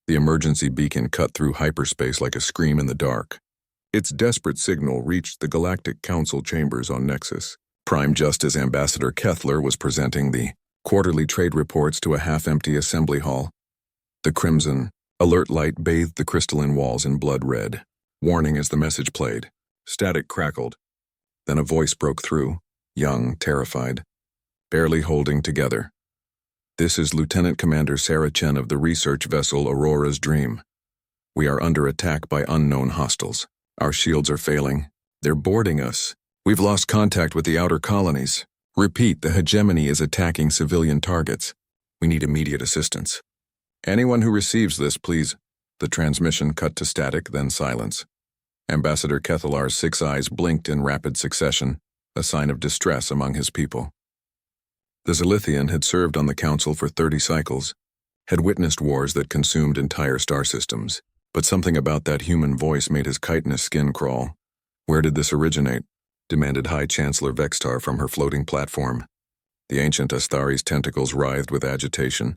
The emergency beacon cut through hyperspace like a scream in the dark. Its desperate signal reached the Galactic Council chambers on Nexus. Prime Justice Ambassador Kethler was presenting the quarterly trade reports to a half-empty assembly hall. The crimson, alert light bathed the crystalline walls in blood red, warning as the message played. Static crackled. Then a voice broke through, young, terrified, barely holding together. "This is Lieutenant Commander Sarah Chen of the research vessel Aurora's Dream. We are under attack by unknown hostiles. Our shields are failing. They're boarding us. We've lost contact with the outer colonies. Repeat, the hegemony is attacking civilian targets. We need immediate assistance. Anyone who receives this, please." The transmission cut to static, then silence. Ambassador Kethlar's 6 eyes blinked in rapid succession, a sign of distress among his people. The Zilithian had served on the Council for 30 cycles, had witnessed wars that consumed entire star systems, but something about that human voice made his chitinous skin crawl. "Where did this originate?" demanded High Chancellor Vextar from her floating platform. The ancient Asthari's tentacles writhed with agitation,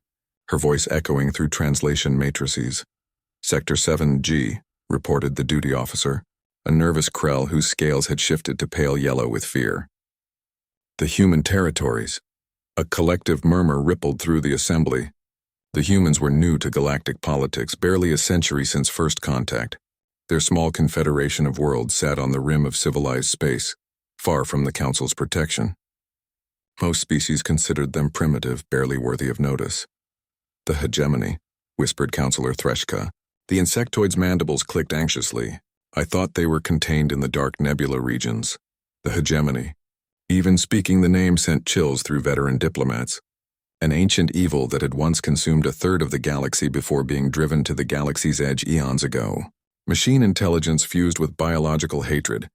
her voice echoing through translation matrices. "Sector 7G, reported the duty officer, a nervous Krell whose scales had shifted to pale yellow with fear. "The human territories." A collective murmur rippled through the assembly. The humans were new to galactic politics, barely a century since first contact. Their small confederation of worlds sat on the rim of civilized space, far from the Council's protection. Most species considered them primitive, barely worthy of notice. "The hegemony," whispered Counselor Threshka. The insectoid's mandibles clicked anxiously. "I thought they were contained in the dark nebula regions. The hegemony." Even speaking the name sent chills through veteran diplomats. An ancient evil that had once consumed a third of the galaxy before being driven to the galaxy's edge eons ago. Machine intelligence fused with biological hatred.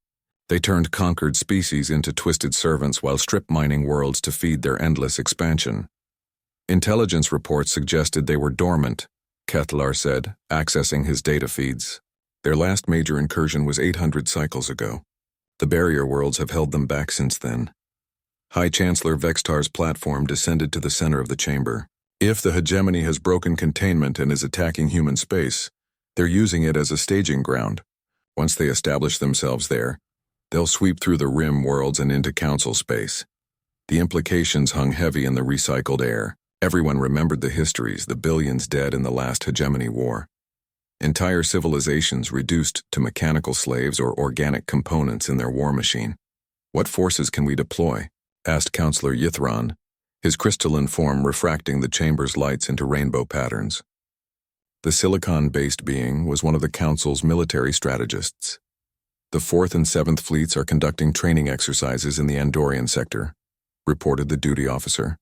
They turned conquered species into twisted servants while strip-mining worlds to feed their endless expansion. Intelligence reports suggested they were dormant, Kethlar said, accessing his data feeds. Their last major incursion was 800 cycles ago. The barrier worlds have held them back since then. High Chancellor Vextar's platform descended to the center of the chamber. If the hegemony has broken containment and is attacking human space, they're using it as a staging ground. Once they establish themselves there, they'll sweep through the rim worlds and into council space. The implications hung heavy in the recycled air. Everyone remembered the histories, the billions dead in the last hegemony war. Entire civilizations reduced to mechanical slaves or organic components in their war machine. "What forces can we deploy?" asked Counselor Yithron, his crystalline form refracting the chamber's lights into rainbow patterns. The silicon-based being was one of the Council's military strategists. "The 4th and 7th fleets are conducting training exercises in the Andorian sector," reported the duty officer.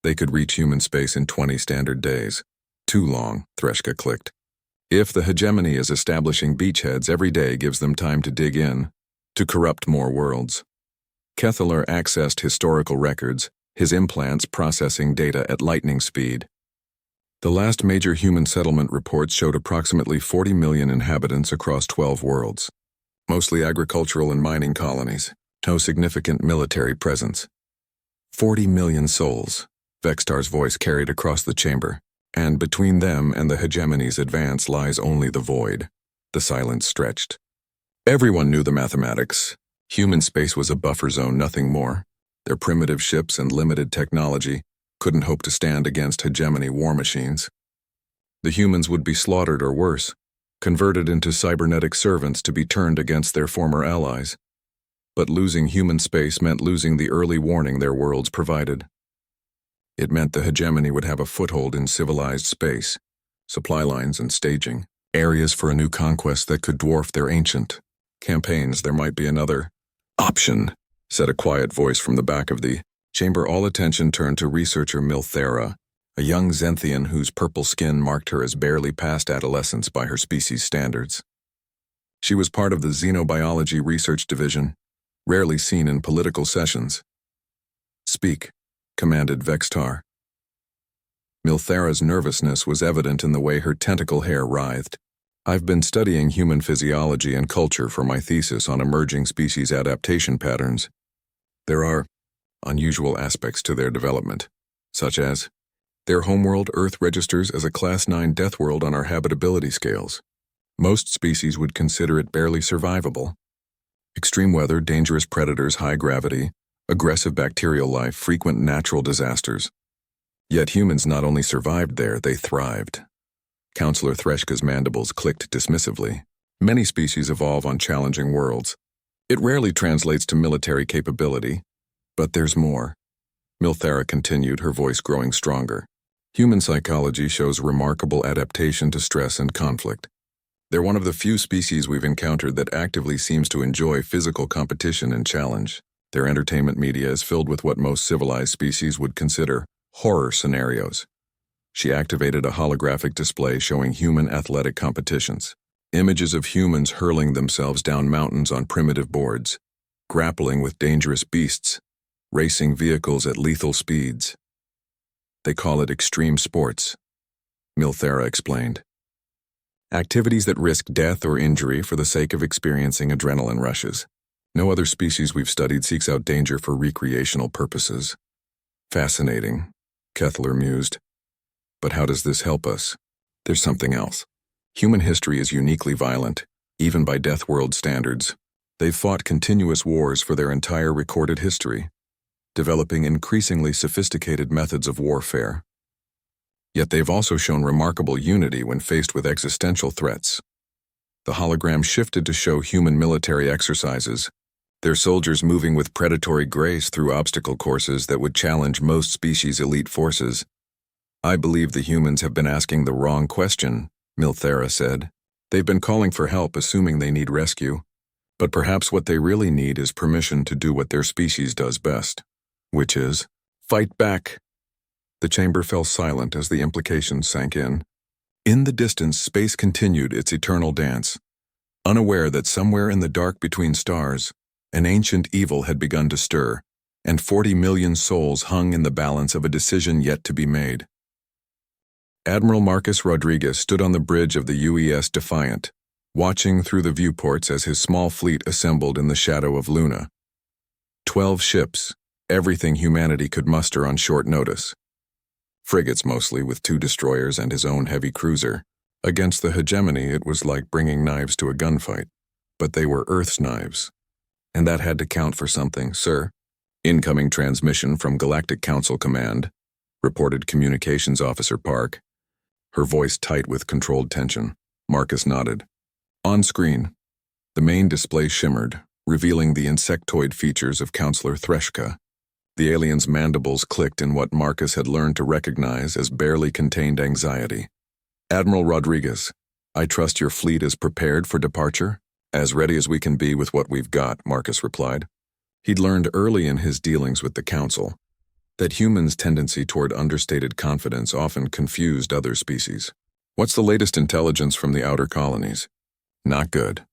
"They could reach human space in 20 standard days." "Too long," Threshka clicked. "If the hegemony is establishing beachheads, every day gives them time to dig in, to corrupt more worlds." Kethler accessed historical records, his implants processing data at lightning speed. The last major human settlement reports showed approximately 40 million inhabitants across 12 worlds, mostly agricultural and mining colonies, no significant military presence. 40 million souls, Vextar's voice carried across the chamber, and between them and the hegemony's advance lies only the void. The silence stretched. Everyone knew the mathematics. Human space was a buffer zone, nothing more. Their primitive ships and limited technology couldn't hope to stand against hegemony war machines. The humans would be slaughtered or worse, converted into cybernetic servants to be turned against their former allies. But losing human space meant losing the early warning their worlds provided. It meant the hegemony would have a foothold in civilized space, supply lines and staging, areas for a new conquest that could dwarf their ancient campaigns. There might be another option, said a quiet voice from the back of the chamber. All attention turned to researcher Milthera, a young Zenthian whose purple skin marked her as barely past adolescence by her species standards. She was part of the Xenobiology Research Division, rarely seen in political sessions. "Speak," commanded Vextar. Milthera's nervousness was evident in the way her tentacle hair writhed. "I've been studying human physiology and culture for my thesis on emerging species adaptation patterns. There are unusual aspects to their development, such as Their homeworld, Earth, registers as a Class 9 death world on our habitability scales. Most species would consider it barely survivable. Extreme weather, dangerous predators, high gravity, aggressive bacterial life, frequent natural disasters. Yet humans not only survived there, they thrived. Counselor Threshka's mandibles clicked dismissively. Many species evolve on challenging worlds. It rarely translates to military capability, but there's more. Milthera continued, her voice growing stronger. Human psychology shows remarkable adaptation to stress and conflict. They're one of the few species we've encountered that actively seems to enjoy physical competition and challenge. Their entertainment media is filled with what most civilized species would consider horror scenarios. She activated a holographic display showing human athletic competitions. Images of humans hurling themselves down mountains on primitive boards, grappling with dangerous beasts, racing vehicles at lethal speeds. They call it extreme sports, Milthera explained. Activities that risk death or injury for the sake of experiencing adrenaline rushes. No other species we've studied seeks out danger for recreational purposes. Fascinating, Kethler mused. But how does this help us? There's something else. Human history is uniquely violent, even by death world standards. They've fought continuous wars for their entire recorded history, developing increasingly sophisticated methods of warfare. Yet they've also shown remarkable unity when faced with existential threats. The hologram shifted to show human military exercises, their soldiers moving with predatory grace through obstacle courses that would challenge most species' elite forces. I believe the humans have been asking the wrong question, Milthera said. They've been calling for help, assuming they need rescue. But perhaps what they really need is permission to do what their species does best, which is fight back. The chamber fell silent as the implications sank in. In the distance, space continued its eternal dance, unaware that somewhere in the dark between stars, an ancient evil had begun to stir, and 40 million souls hung in the balance of a decision yet to be made. Admiral Marcus Rodriguez stood on the bridge of the UES Defiant, watching through the viewports as his small fleet assembled in the shadow of Luna. 12 ships, everything humanity could muster on short notice. Frigates mostly, with 2 destroyers and his own heavy cruiser. Against the hegemony, it was like bringing knives to a gunfight. But they were Earth's knives. And that had to count for something, sir. Incoming transmission from Galactic Council Command, reported Communications Officer Park, her voice tight with controlled tension. Marcus nodded. On screen, the main display shimmered, revealing the insectoid features of Counselor Threshka. The alien's mandibles clicked in what Marcus had learned to recognize as barely contained anxiety. Admiral Rodriguez, I trust your fleet is prepared for departure? As ready as we can be with what we've got, Marcus replied. He'd learned early in his dealings with the Council that humans' tendency toward understated confidence often confused other species. What's the latest intelligence from the outer colonies? Not good.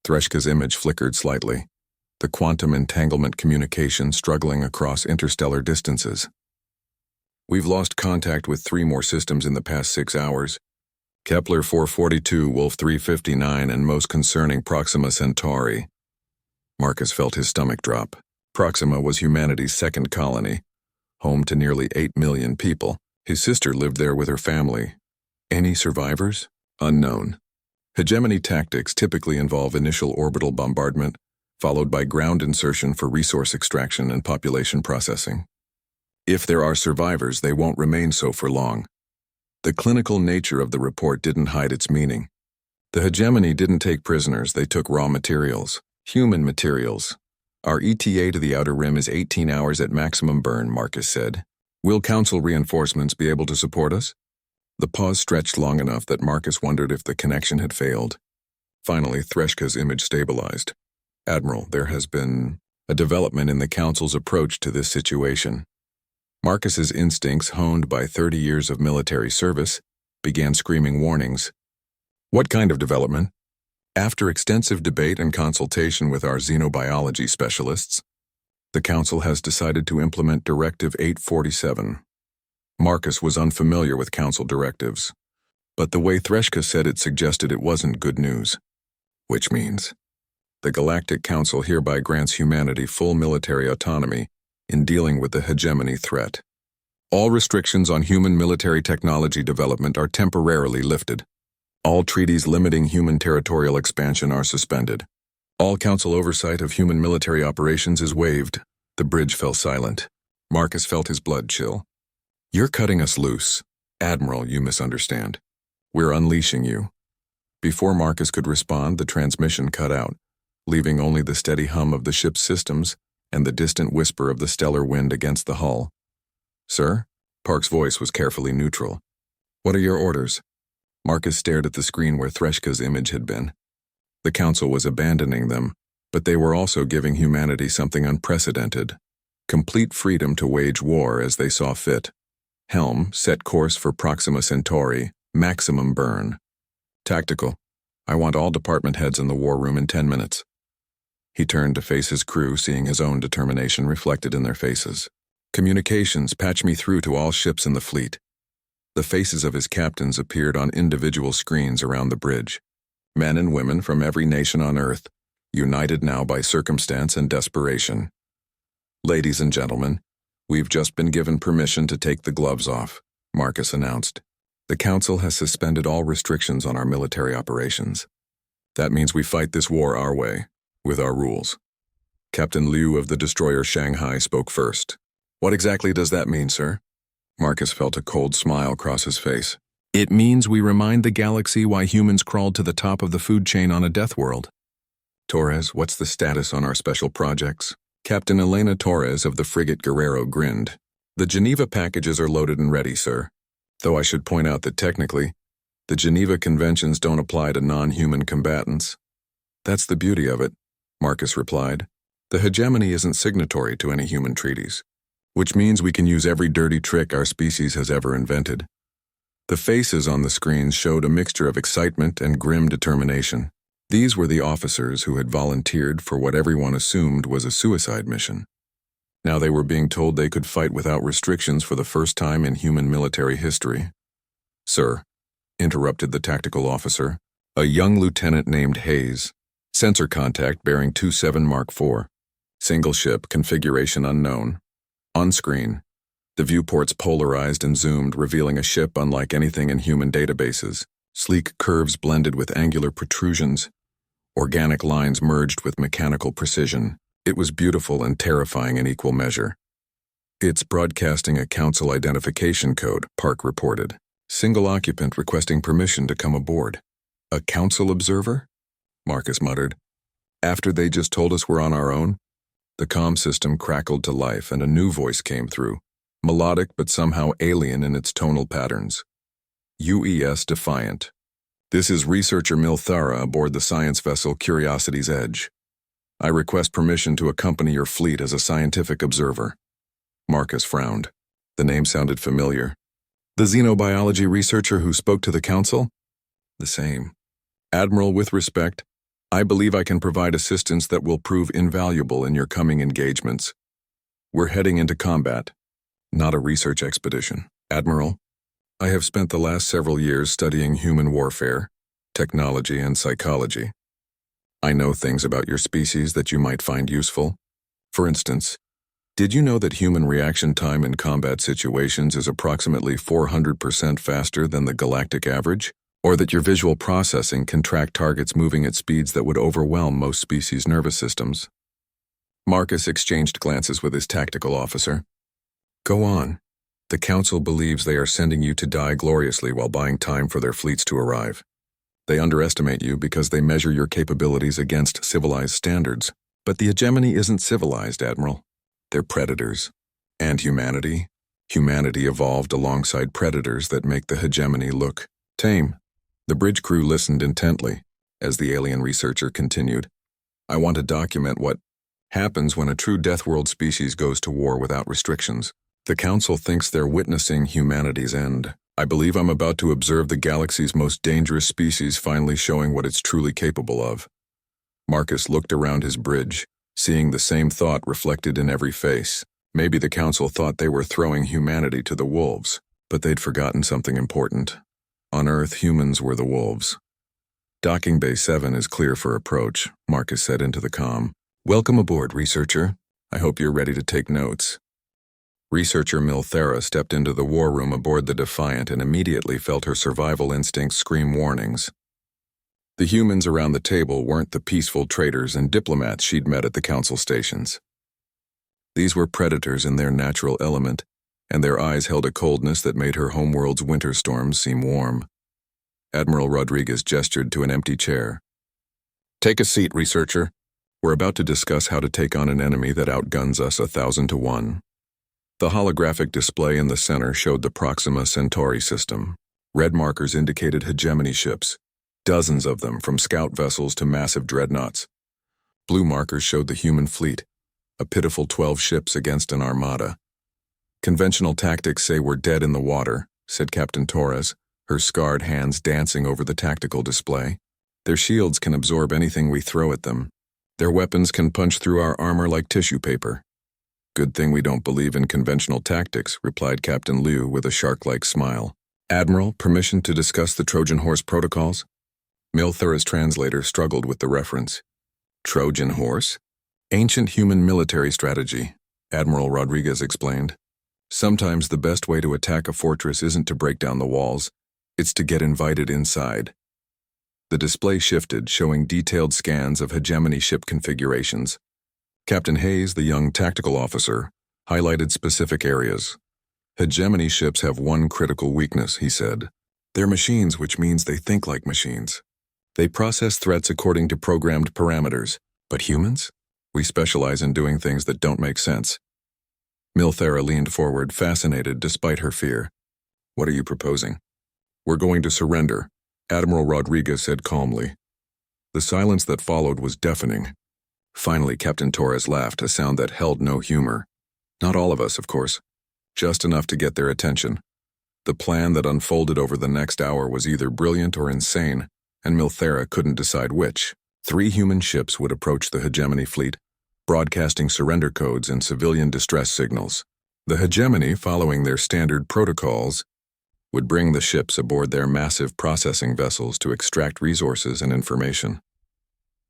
Threshka's image flickered slightly, the quantum entanglement communication struggling across interstellar distances. We've lost contact with 3 more systems in the past 6 hours. Kepler 442, Wolf 359, and most concerning Proxima Centauri. Marcus felt his stomach drop. Proxima was humanity's second colony, home to nearly 8 million people. His sister lived there with her family. Any survivors? Unknown. Hegemony tactics typically involve initial orbital bombardment, followed by ground insertion for resource extraction and population processing. If there are survivors, they won't remain so for long. The clinical nature of the report didn't hide its meaning. The hegemony didn't take prisoners, they took raw materials, human materials. Our ETA to the Outer Rim is 18 hours at maximum burn, Marcus said. Will Council reinforcements be able to support us? The pause stretched long enough that Marcus wondered if the connection had failed. Finally, Threshka's image stabilized. Admiral, there has been a development in the Council's approach to this situation. Marcus's instincts, honed by 30 years of military service, began screaming warnings. What kind of development? After extensive debate and consultation with our xenobiology specialists, the Council has decided to implement Directive 847. Marcus was unfamiliar with Council directives, but the way Threshka said it suggested it wasn't good news. Which means, the Galactic Council hereby grants humanity full military autonomy in dealing with the hegemony threat. All restrictions on human military technology development are temporarily lifted. All treaties limiting human territorial expansion are suspended. All council oversight of human military operations is waived. The bridge fell silent. Marcus felt his blood chill. You're cutting us loose. Admiral, you misunderstand. We're unleashing you. Before Marcus could respond, the transmission cut out, leaving only the steady hum of the ship's systems and the distant whisper of the stellar wind against the hull. Sir? Park's voice was carefully neutral. What are your orders? Marcus stared at the screen where Threshka's image had been. The council was abandoning them, but they were also giving humanity something unprecedented. Complete freedom to wage war as they saw fit. Helm, set course for Proxima Centauri, maximum burn. Tactical. I want all department heads in the war room in 10 minutes. He turned to face his crew, seeing his own determination reflected in their faces. Communications, patch me through to all ships in the fleet. The faces of his captains appeared on individual screens around the bridge. Men and women from every nation on Earth, united now by circumstance and desperation. Ladies and gentlemen, we've just been given permission to take the gloves off, Marcus announced. The Council has suspended all restrictions on our military operations. That means we fight this war our way, with our rules. Captain Liu of the destroyer Shanghai spoke first. What exactly does that mean, sir? Marcus felt a cold smile cross his face. It means we remind the galaxy why humans crawled to the top of the food chain on a death world. Torres, what's the status on our special projects? Captain Elena Torres of the frigate Guerrero grinned. The Geneva packages are loaded and ready, sir. Though I should point out that technically, the Geneva Conventions don't apply to non-human combatants. That's the beauty of it, Marcus replied. The hegemony isn't signatory to any human treaties, which means we can use every dirty trick our species has ever invented. The faces on the screens showed a mixture of excitement and grim determination. These were the officers who had volunteered for what everyone assumed was a suicide mission. Now they were being told they could fight without restrictions for the first time in human military history. Sir, interrupted the tactical officer, a young lieutenant named Hayes. Sensor contact bearing 27 Mark IV. Single ship, configuration unknown. On screen, the viewports polarized and zoomed, revealing a ship unlike anything in human databases. Sleek curves blended with angular protrusions. Organic lines merged with mechanical precision. It was beautiful and terrifying in equal measure. It's broadcasting a council identification code, Park reported. Single occupant requesting permission to come aboard. A council observer? Marcus muttered. After they just told us we're on our own? The comm system crackled to life and a new voice came through, melodic but somehow alien in its tonal patterns. UES Defiant. This is researcher Milthara aboard the science vessel Curiosity's Edge. I request permission to accompany your fleet as a scientific observer. Marcus frowned. The name sounded familiar. The xenobiology researcher who spoke to the council? The same. Admiral, with respect, I believe I can provide assistance that will prove invaluable in your coming engagements. We're heading into combat, not a research expedition. Admiral, I have spent the last several years studying human warfare, technology, and psychology. I know things about your species that you might find useful. For instance, did you know that human reaction time in combat situations is approximately 400% faster than the galactic average? Or that your visual processing can track targets moving at speeds that would overwhelm most species' nervous systems? Marcus exchanged glances with his tactical officer. Go on. The Council believes they are sending you to die gloriously while buying time for their fleets to arrive. They underestimate you because they measure your capabilities against civilized standards. But the hegemony isn't civilized, Admiral. They're predators. And humanity? Humanity evolved alongside predators that make the hegemony look tame. The bridge crew listened intently as the alien researcher continued. I want to document what happens when a true Deathworld species goes to war without restrictions. The Council thinks they're witnessing humanity's end. I believe I'm about to observe the galaxy's most dangerous species finally showing what it's truly capable of. Marcus looked around his bridge, seeing the same thought reflected in every face. Maybe the Council thought they were throwing humanity to the wolves, but they'd forgotten something important. On Earth, humans were the wolves. Docking Bay 7 is clear for approach, Marcus said into the comm. Welcome aboard, researcher. I hope you're ready to take notes. Researcher Milthera stepped into the war room aboard the Defiant and immediately felt her survival instincts scream warnings. The humans around the table weren't the peaceful traders and diplomats she'd met at the council stations. These were predators in their natural element, and their eyes held a coldness that made her homeworld's winter storms seem warm. Admiral Rodriguez gestured to an empty chair. "Take a seat, researcher. We're about to discuss how to take on an enemy that outguns us 1,000 to 1. The holographic display in the center showed the Proxima Centauri system. Red markers indicated hegemony ships, dozens of them from scout vessels to massive dreadnoughts. Blue markers showed the human fleet, a pitiful 12 ships against an armada. "Conventional tactics say we're dead in the water," said Captain Torres, her scarred hands dancing over the tactical display. "Their shields can absorb anything we throw at them. Their weapons can punch through our armor like tissue paper." "Good thing we don't believe in conventional tactics," replied Captain Liu with a shark-like smile. "Admiral, permission to discuss the Trojan Horse protocols?" Milthera's translator struggled with the reference. "Trojan Horse? Ancient human military strategy," Admiral Rodriguez explained. "Sometimes the best way to attack a fortress isn't to break down the walls, it's to get invited inside." The display shifted, showing detailed scans of hegemony ship configurations. Captain Hayes, the young tactical officer, highlighted specific areas. "Hegemony ships have one critical weakness," he said. "They're machines, which means they think like machines. They process threats according to programmed parameters. But humans? We specialize in doing things that don't make sense." Milthera leaned forward, fascinated despite her fear. "What are you proposing?" "We're going to surrender," Admiral Rodriguez said calmly. The silence that followed was deafening. Finally, Captain Torres laughed, a sound that held no humor. Not all of us, of course. Just enough to get their attention. The plan that unfolded over the next hour was either brilliant or insane, and Milthera couldn't decide which. 3 human ships would approach the hegemony fleet, broadcasting surrender codes and civilian distress signals. The hegemony, following their standard protocols, would bring the ships aboard their massive processing vessels to extract resources and information.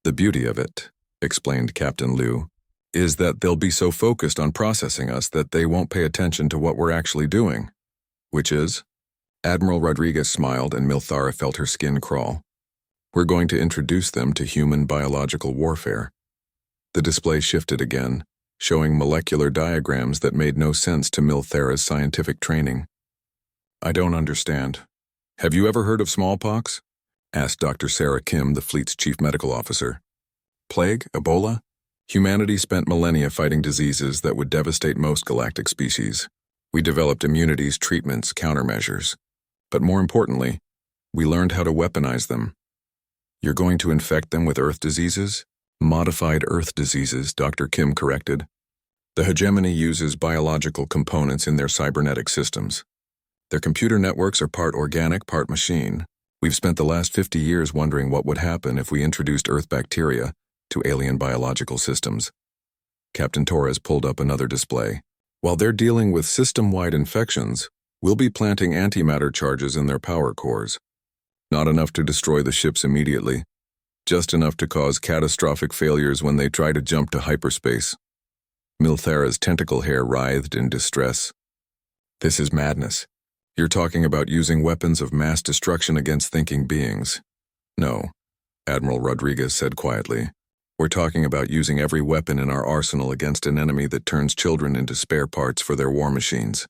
"The beauty of it," explained Captain Liu, "is that they'll be so focused on processing us that they won't pay attention to what we're actually doing." "Which is?" Admiral Rodriguez smiled and Milthera felt her skin crawl. "We're going to introduce them to human biological warfare." The display shifted again, showing molecular diagrams that made no sense to Milthera's scientific training. "I don't understand. Have you ever heard of smallpox?" asked Dr. Sarah Kim, the fleet's chief medical officer. "Plague? Ebola? Humanity spent millennia fighting diseases that would devastate most galactic species. We developed immunities, treatments, countermeasures. But more importantly, we learned how to weaponize them." "You're going to infect them with Earth diseases?" "Modified Earth diseases," Dr. Kim corrected. "The hegemony uses biological components in their cybernetic systems. Their computer networks are part organic, part machine. We've spent the last 50 years wondering what would happen if we introduced Earth bacteria to alien biological systems." Captain Torres pulled up another display. "While they're dealing with system-wide infections, we'll be planting antimatter charges in their power cores. Not enough to destroy the ships immediately, just enough to cause catastrophic failures when they try to jump to hyperspace." Milthera's tentacle hair writhed in distress. "This is madness. You're talking about using weapons of mass destruction against thinking beings." "No," Admiral Rodriguez said quietly. "We're talking about using every weapon in our arsenal against an enemy that turns children into spare parts for their war machines."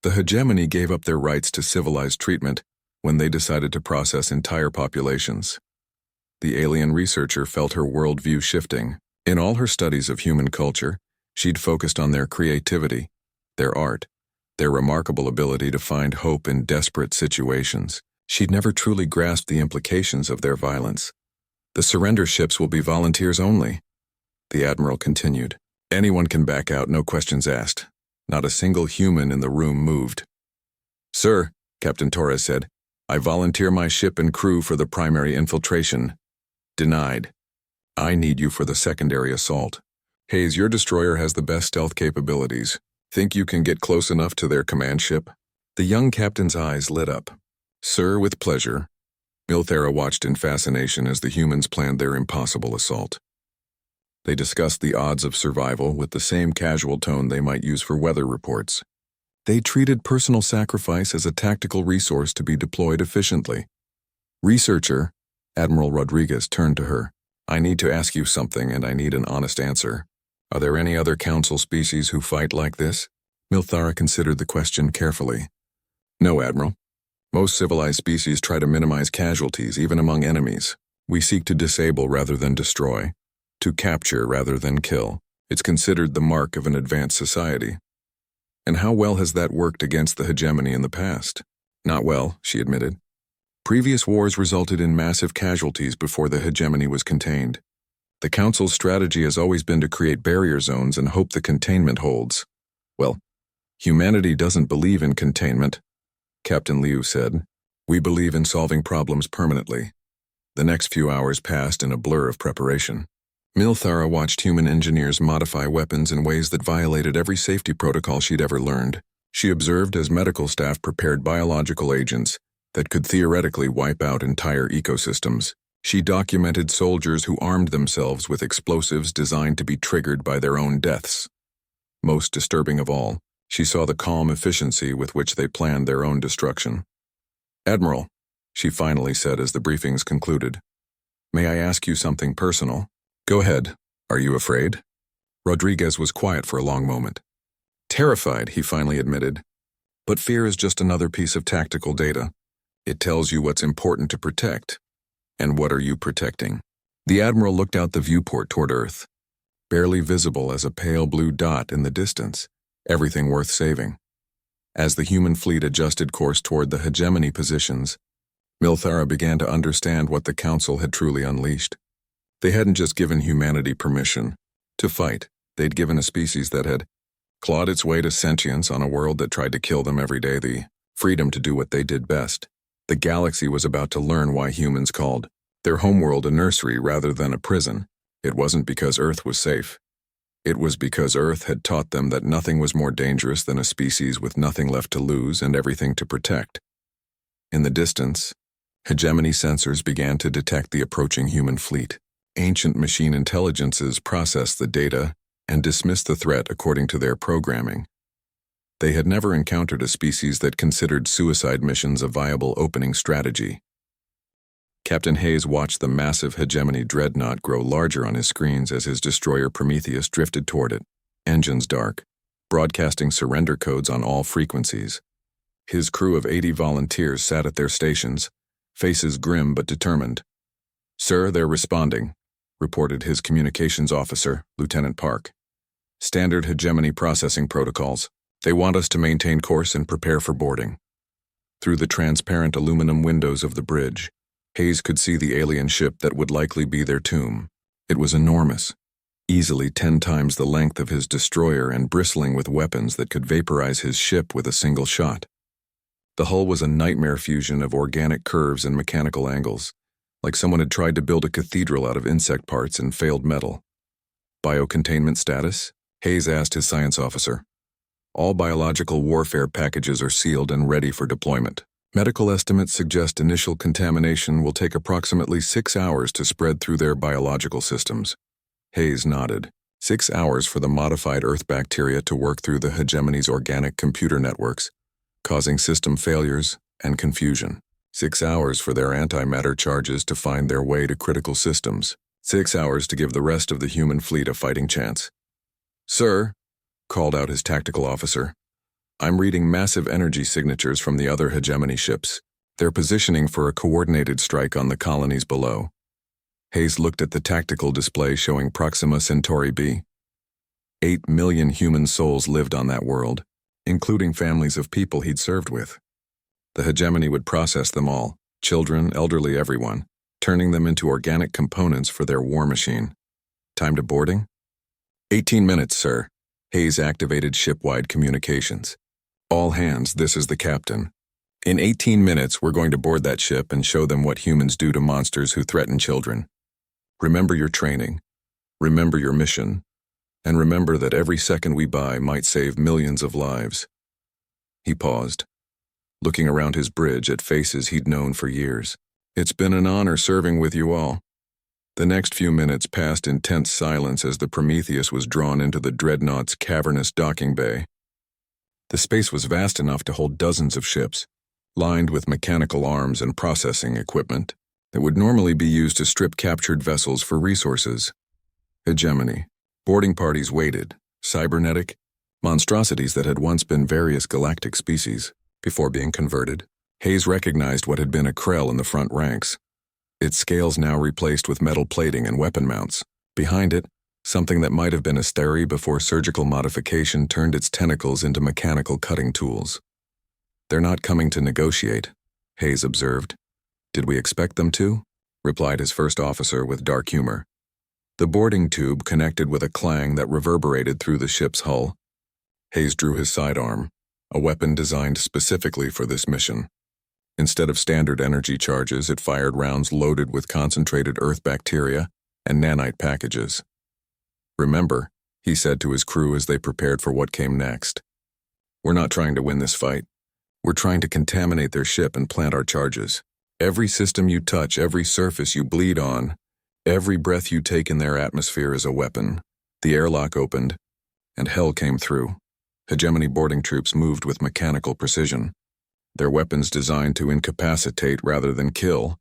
The hegemony gave up their rights to civilized treatment when they decided to process entire populations. The alien researcher felt her worldview shifting. In all her studies of human culture, she'd focused on their creativity, their art, their remarkable ability to find hope in desperate situations. She'd never truly grasped the implications of their violence. "The surrender ships will be volunteers only," the Admiral continued. "Anyone can back out, no questions asked." Not a single human in the room moved. "Sir," Captain Torres said, "I volunteer my ship and crew for the primary infiltration." "Denied. I need you for the secondary assault. Hayes, your destroyer has the best stealth capabilities. Think you can get close enough to their command ship?" The young captain's eyes lit up. "Sir, with pleasure." Milthera watched in fascination as the humans planned their impossible assault. They discussed the odds of survival with the same casual tone they might use for weather reports. They treated personal sacrifice as a tactical resource to be deployed efficiently. Researcher, Admiral Rodriguez turned to her. I need to ask you something, and I need an honest answer. Are there any other council species who fight like this? Milthara considered the question carefully. No, Admiral. Most civilized species try to minimize casualties, even among enemies. We seek to disable rather than destroy, to capture rather than kill. It's considered the mark of an advanced society. And how well has that worked against the hegemony in the past? Not well, she admitted. Previous wars resulted in massive casualties before the hegemony was contained. The Council's strategy has always been to create barrier zones and hope the containment holds. Well, humanity doesn't believe in containment, Captain Liu said. We believe in solving problems permanently. The next few hours passed in a blur of preparation. Milthara watched human engineers modify weapons in ways that violated every safety protocol she'd ever learned. She observed as medical staff prepared biological agents that could theoretically wipe out entire ecosystems. She documented soldiers who armed themselves with explosives designed to be triggered by their own deaths. Most disturbing of all, she saw the calm efficiency with which they planned their own destruction. Admiral, she finally said as the briefings concluded, may I ask you something personal? Go ahead. Are you afraid? Rodriguez was quiet for a long moment. Terrified, he finally admitted. But fear is just another piece of tactical data. It tells you what's important to protect. And what are you protecting? The Admiral looked out the viewport toward Earth, barely visible as a pale blue dot in the distance, everything worth saving. As the human fleet adjusted course toward the hegemony positions, Milthara began to understand what the Council had truly unleashed. They hadn't just given humanity permission to fight, they'd given a species that had clawed its way to sentience on a world that tried to kill them every day the freedom to do what they did best. The galaxy was about to learn why humans called their homeworld a nursery rather than a prison. It wasn't because Earth was safe. It was because Earth had taught them that nothing was more dangerous than a species with nothing left to lose and everything to protect. In the distance, hegemony sensors began to detect the approaching human fleet. Ancient machine intelligences processed the data and dismissed the threat according to their programming. They had never encountered a species that considered suicide missions a viable opening strategy. Captain Hayes watched the massive hegemony dreadnought grow larger on his screens as his destroyer Prometheus drifted toward it, engines dark, broadcasting surrender codes on all frequencies. His crew of 80 volunteers sat at their stations, faces grim but determined. Sir, they're responding, reported his communications officer, Lieutenant Park. Standard hegemony processing protocols. They want us to maintain course and prepare for boarding. Through the transparent aluminum windows of the bridge, Hayes could see the alien ship that would likely be their tomb. It was enormous, easily 10 times the length of his destroyer and bristling with weapons that could vaporize his ship with a single shot. The hull was a nightmare fusion of organic curves and mechanical angles, like someone had tried to build a cathedral out of insect parts and failed metal. Biocontainment status? Hayes asked his science officer. All biological warfare packages are sealed and ready for deployment. Medical estimates suggest initial contamination will take approximately 6 hours to spread through their biological systems. Hayes nodded. 6 hours for the modified Earth bacteria to work through the hegemony's organic computer networks, causing system failures and confusion. 6 hours for their antimatter charges to find their way to critical systems. 6 hours to give the rest of the human fleet a fighting chance. Sir, called out his tactical officer, I'm reading massive energy signatures from the other hegemony ships. They're positioning for a coordinated strike on the colonies below. Hayes looked at the tactical display showing Proxima Centauri b. 8 million human souls lived on that world, including families of people he'd served with. The hegemony would process them all, children, elderly, everyone, turning them into organic components for their war machine. Time to boarding? 18 minutes, sir. Hayes activated ship-wide communications. All hands, this is the captain. In 18 minutes, we're going to board that ship and show them what humans do to monsters who threaten children. Remember your training. Remember your mission. And remember that every second we buy might save millions of lives. He paused, looking around his bridge at faces he'd known for years. It's been an honor serving with you all. The next few minutes passed in tense silence as the Prometheus was drawn into the Dreadnought's cavernous docking bay. The space was vast enough to hold dozens of ships, lined with mechanical arms and processing equipment that would normally be used to strip captured vessels for resources. Hegemony. Boarding parties waited, cybernetic, monstrosities that had once been various galactic species, before being converted. Hayes recognized what had been a Krell in the front ranks, its scales now replaced with metal plating and weapon mounts. Behind it, something that might have been a steri before surgical modification turned its tentacles into mechanical cutting tools. "They're not coming to negotiate," Hayes observed. "Did we expect them to?" replied his first officer with dark humor. The boarding tube connected with a clang that reverberated through the ship's hull. Hayes drew his sidearm, a weapon designed specifically for this mission. Instead of standard energy charges, it fired rounds loaded with concentrated Earth bacteria and nanite packages. "Remember," he said to his crew as they prepared for what came next, "we're not trying to win this fight. We're trying to contaminate their ship and plant our charges. Every system you touch, every surface you bleed on, every breath you take in their atmosphere is a weapon." The airlock opened, and hell came through. Hegemony boarding troops moved with mechanical precision, their weapons designed to incapacitate rather than kill.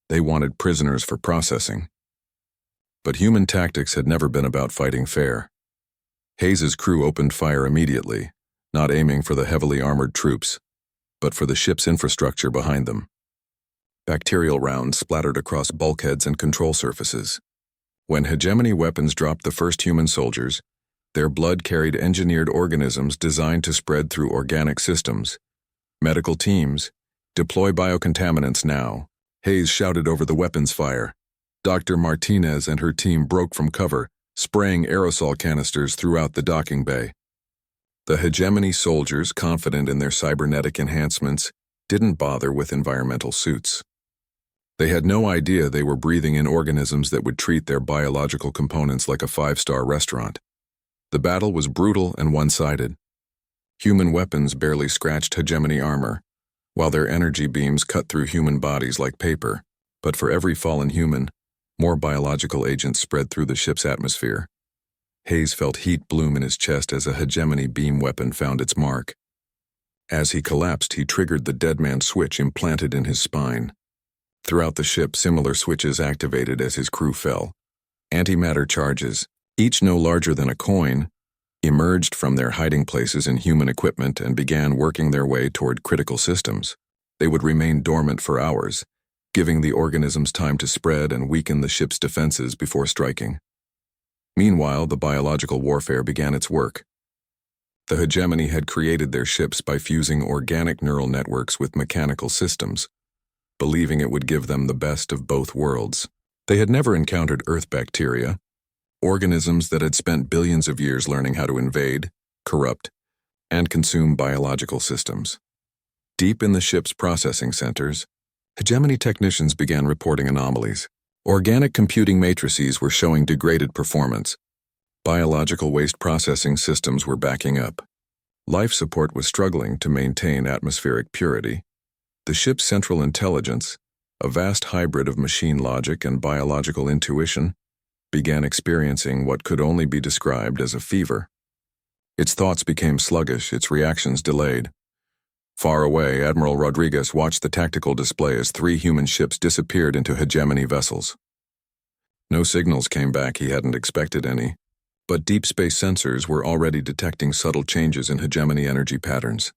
They wanted prisoners for processing. But human tactics had never been about fighting fair. Hayes's crew opened fire immediately, not aiming for the heavily armored troops, but for the ship's infrastructure behind them. Bacterial rounds splattered across bulkheads and control surfaces. When hegemony weapons dropped the first human soldiers, their blood carried engineered organisms designed to spread through organic systems. "Medical teams, deploy biocontaminants now," Hayes shouted over the weapons fire. Dr. Martinez and her team broke from cover, spraying aerosol canisters throughout the docking bay. The hegemony soldiers, confident in their cybernetic enhancements, didn't bother with environmental suits. They had no idea they were breathing in organisms that would treat their biological components like a five-star restaurant. The battle was brutal and one-sided. Human weapons barely scratched hegemony armor, while their energy beams cut through human bodies like paper. But for every fallen human, more biological agents spread through the ship's atmosphere. Hayes felt heat bloom in his chest as a hegemony beam weapon found its mark. As he collapsed, he triggered the dead man switch implanted in his spine. Throughout the ship, similar switches activated as his crew fell. Antimatter charges, each no larger than a coin, emerged from their hiding places in human equipment and began working their way toward critical systems. They would remain dormant for hours, giving the organisms time to spread and weaken the ship's defenses before striking. Meanwhile, the biological warfare began its work. The hegemony had created their ships by fusing organic neural networks with mechanical systems, believing it would give them the best of both worlds. They had never encountered Earth bacteria, organisms that had spent billions of years learning how to invade, corrupt, and consume biological systems. Deep in the ship's processing centers, hegemony technicians began reporting anomalies. Organic computing matrices were showing degraded performance. Biological waste processing systems were backing up. Life support was struggling to maintain atmospheric purity. The ship's central intelligence, a vast hybrid of machine logic and biological intuition, began experiencing what could only be described as a fever. Its thoughts became sluggish, its reactions delayed. Far away, Admiral Rodriguez watched the tactical display as 3 human ships disappeared into hegemony vessels. No signals came back, he hadn't expected any, but deep space sensors were already detecting subtle changes in hegemony energy patterns.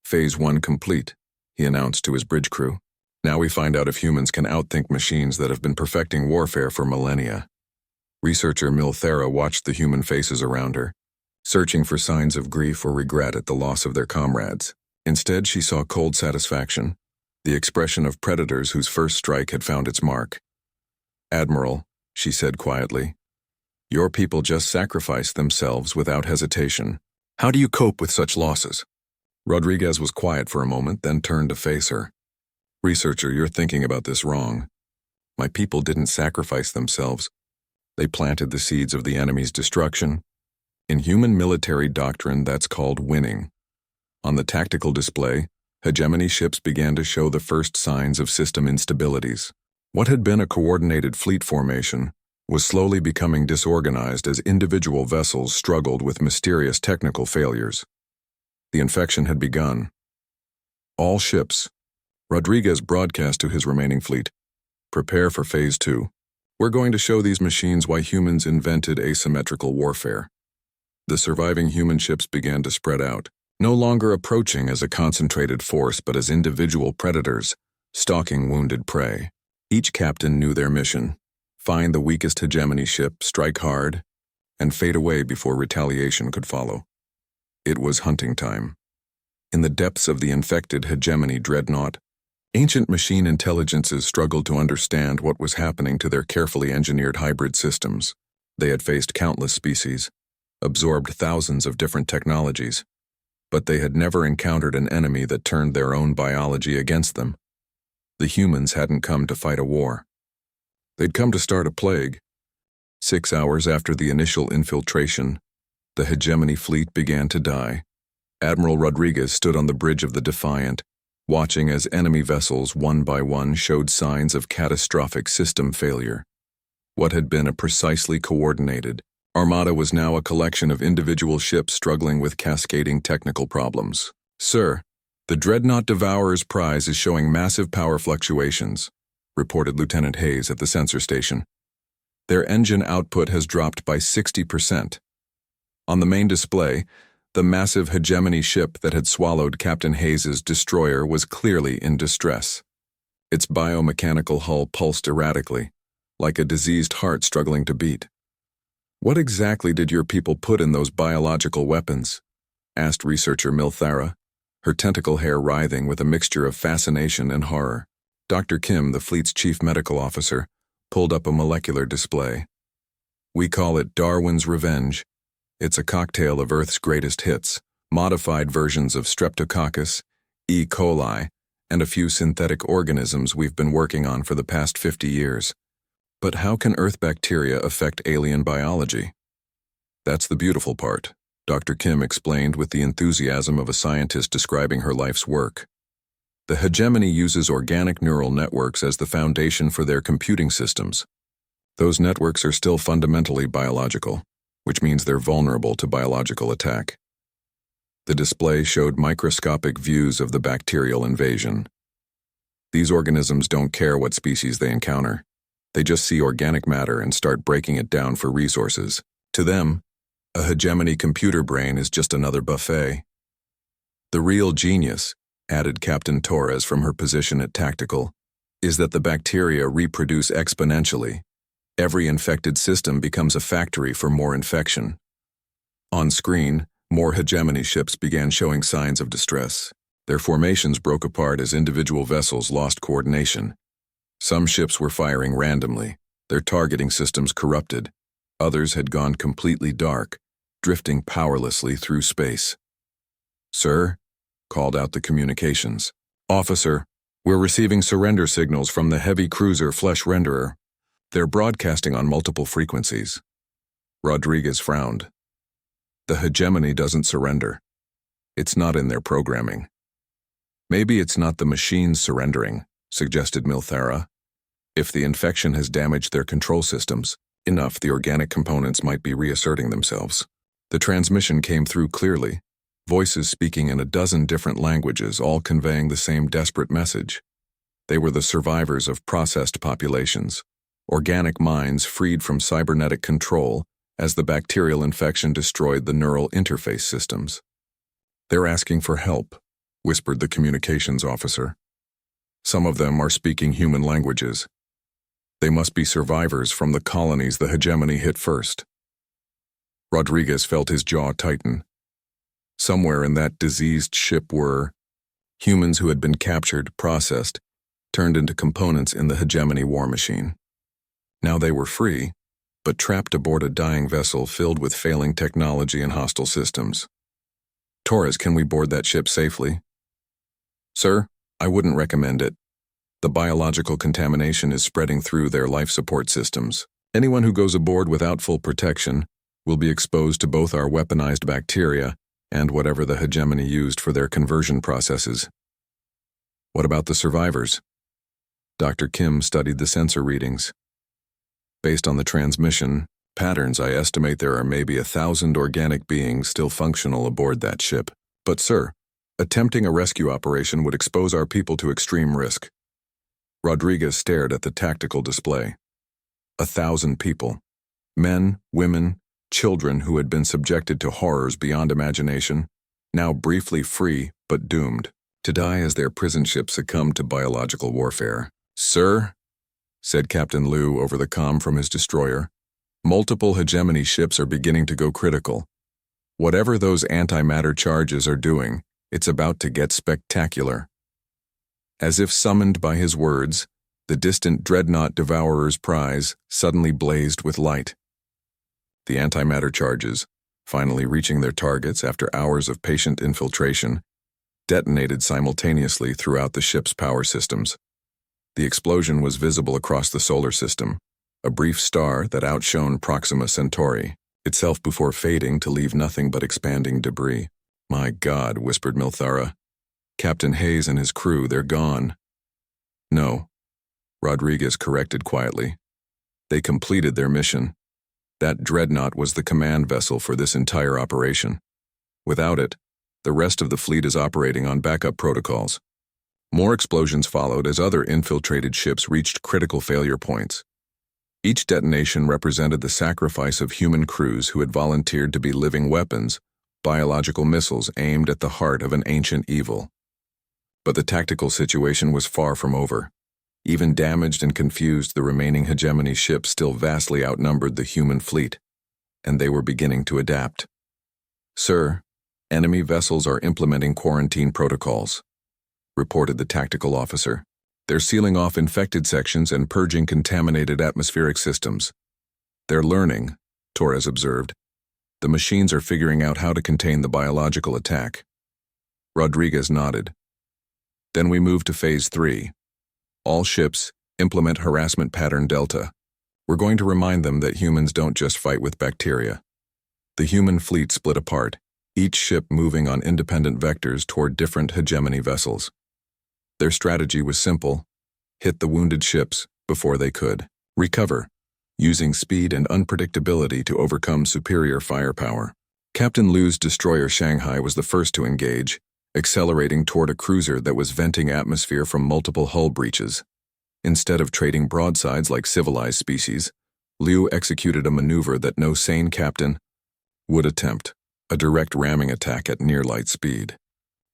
"Phase 1 complete," he announced to his bridge crew. "Now we find out if humans can outthink machines that have been perfecting warfare for millennia." Researcher Milthera watched the human faces around her, searching for signs of grief or regret at the loss of their comrades. Instead, she saw cold satisfaction, the expression of predators whose first strike had found its mark. "Admiral," she said quietly, "your people just sacrificed themselves without hesitation. How do you cope with such losses?" Rodriguez was quiet for a moment, then turned to face her. "Researcher, you're thinking about this wrong. My people didn't sacrifice themselves. They planted the seeds of the enemy's destruction. In human military doctrine, that's called winning." On the tactical display, hegemony ships began to show the first signs of system instabilities. What had been a coordinated fleet formation was slowly becoming disorganized as individual vessels struggled with mysterious technical failures. The infection had begun. All ships, Rodriguez broadcast to his remaining fleet, prepare for Phase 2. We're going to show these machines why humans invented asymmetrical warfare. The surviving human ships began to spread out, no longer approaching as a concentrated force but as individual predators, stalking wounded prey. Each captain knew their mission: find the weakest hegemony ship, strike hard, and fade away before retaliation could follow. It was hunting time. In the depths of the infected hegemony dreadnought, ancient machine intelligences struggled to understand what was happening to their carefully engineered hybrid systems. They had faced countless species, absorbed thousands of different technologies, but they had never encountered an enemy that turned their own biology against them. The humans hadn't come to fight a war. They'd come to start a plague. 6 hours after the initial infiltration, the hegemony fleet began to die. Admiral Rodriguez stood on the bridge of the Defiant, watching as enemy vessels one by one showed signs of catastrophic system failure. What had been a precisely coordinated armada was now a collection of individual ships struggling with cascading technical problems. "Sir, the Dreadnought Devourer's prize is showing massive power fluctuations," reported Lieutenant Hayes at the sensor station. "Their engine output has dropped by 60%. On the main display, the massive hegemony ship that had swallowed Captain Hayes's destroyer was clearly in distress. Its biomechanical hull pulsed erratically, like a diseased heart struggling to beat. "What exactly did your people put in those biological weapons?" asked researcher Milthara, her tentacle hair writhing with a mixture of fascination and horror. Dr. Kim, the fleet's chief medical officer, pulled up a molecular display. "We call it Darwin's Revenge. It's a cocktail of Earth's greatest hits, modified versions of Streptococcus, E. coli, and a few synthetic organisms we've been working on for the past 50 years. But how can Earth bacteria affect alien biology?" "That's the beautiful part," Dr. Kim explained with the enthusiasm of a scientist describing her life's work. "The hegemony uses organic neural networks as the foundation for their computing systems. Those networks are still fundamentally biological, which means they're vulnerable to biological attack." The display showed microscopic views of the bacterial invasion. These organisms don't care what species they encounter. They just see organic matter and start breaking it down for resources. To them, a hegemony computer brain is just another buffet. "The real genius," added Captain Torres from her position at Tactical, "is that the bacteria reproduce exponentially. Every infected system becomes a factory for more infection." On screen, more hegemony ships began showing signs of distress. Their formations broke apart as individual vessels lost coordination. Some ships were firing randomly, their targeting systems corrupted. Others had gone completely dark, drifting powerlessly through space. "Sir," called out the communications. "Officer, we're receiving surrender signals from the heavy cruiser Flesh Renderer. They're broadcasting on multiple frequencies." Rodriguez frowned. "The hegemony doesn't surrender. It's not in their programming." "Maybe it's not the machines surrendering," suggested Milthara. "If the infection has damaged their control systems, enough the organic components might be reasserting themselves." The transmission came through clearly, voices speaking in a dozen different languages, all conveying the same desperate message. They were the survivors of processed populations, organic minds freed from cybernetic control as the bacterial infection destroyed the neural interface systems. "They're asking for help," whispered the communications officer. "Some of them are speaking human languages. They must be survivors from the colonies the hegemony hit first." Rodriguez felt his jaw tighten. Somewhere in that diseased ship were humans who had been captured, processed, turned into components in the hegemony war machine. Now they were free, but trapped aboard a dying vessel filled with failing technology and hostile systems. "Torres, can we board that ship safely?" "Sir, I wouldn't recommend it. The biological contamination is spreading through their life support systems. Anyone who goes aboard without full protection will be exposed to both our weaponized bacteria and whatever the hegemony used for their conversion processes." "What about the survivors?" Dr. Kim studied the sensor readings. Based on the transmission patterns, I estimate there are maybe 1,000 organic beings still functional aboard that ship. But sir, attempting a rescue operation would expose our people to extreme risk. Rodriguez stared at the tactical display. 1,000 people. Men, women, children who had been subjected to horrors beyond imagination, now briefly free but doomed to die as their prison ship succumbed to biological warfare. Sir, said Captain Liu over the comm from his destroyer, multiple hegemony ships are beginning to go critical. Whatever those antimatter charges are doing, it's about to get spectacular. As if summoned by his words, the distant dreadnought Devourer's prize suddenly blazed with light. The antimatter charges, finally reaching their targets after hours of patient infiltration, detonated simultaneously throughout the ship's power systems. The explosion was visible across the solar system, a brief star that outshone Proxima Centauri, itself before fading to leave nothing but expanding debris. My God, whispered Milthara. Captain Hayes and his crew, they're gone. No, Rodriguez corrected quietly. They completed their mission. That dreadnought was the command vessel for this entire operation. Without it, the rest of the fleet is operating on backup protocols. More explosions followed as other infiltrated ships reached critical failure points. Each detonation represented the sacrifice of human crews who had volunteered to be living weapons, biological missiles aimed at the heart of an ancient evil. But the tactical situation was far from over. Even damaged and confused, the remaining hegemony ships still vastly outnumbered the human fleet, and they were beginning to adapt. Sir, enemy vessels are implementing quarantine protocols, reported the tactical officer. They're sealing off infected sections and purging contaminated atmospheric systems. They're learning, Torres observed. The machines are figuring out how to contain the biological attack. Rodriguez nodded. Then we move to Phase 3. All ships implement harassment pattern Delta. We're going to remind them that humans don't just fight with bacteria. The human fleet split apart, each ship moving on independent vectors toward different hegemony vessels. Their strategy was simple: hit the wounded ships before they could recover, using speed and unpredictability to overcome superior firepower. Captain Liu's destroyer Shanghai was the first to engage, accelerating toward a cruiser that was venting atmosphere from multiple hull breaches. Instead of trading broadsides like civilized species, Liu executed a maneuver that no sane captain would attempt: a direct ramming attack at near-light speed.